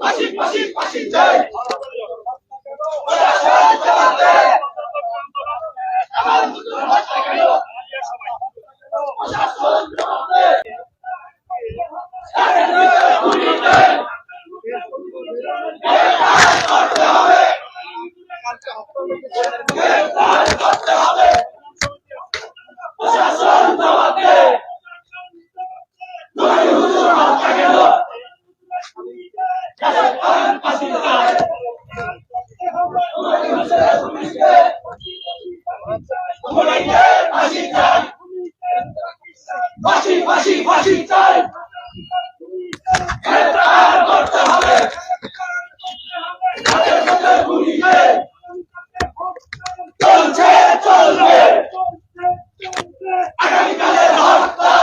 ফাঁসি চাই ফাঁসি চাই গ্রেফতার করতে হবে চলছে চলবে আগামীকালের হত্যা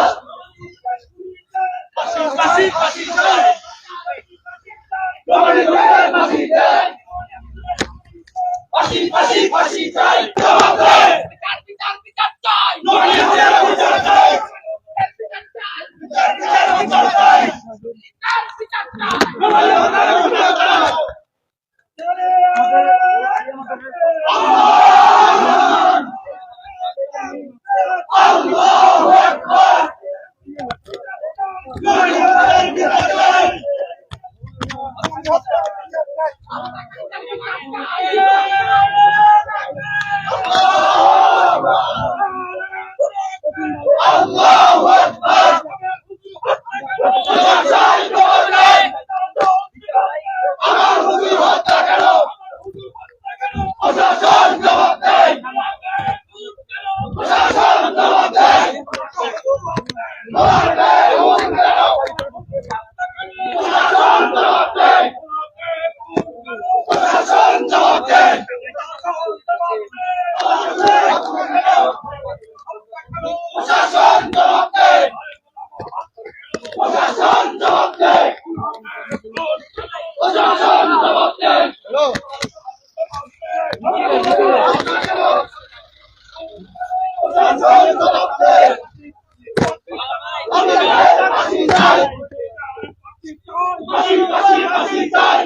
ফাঁসি চাই ফাঁসি চাই জবাব দেয় বিচার চাই বিচার চাই আল্লাহু আকবার আমার হুজুর হত্যা কেন প্রশাসন জবাব দেয় প্রশাসন জবাব দেয় প্রশাসন জবাব দেয় প্রশাসন জবাব দেয় প্রশাসন জবাব দেয় প্রশাসন জবাব দেয় প্রশাসন জবাব দেয় প্রশাসন জবাব দেয় ফাঁসি চাই ফাঁসি চাই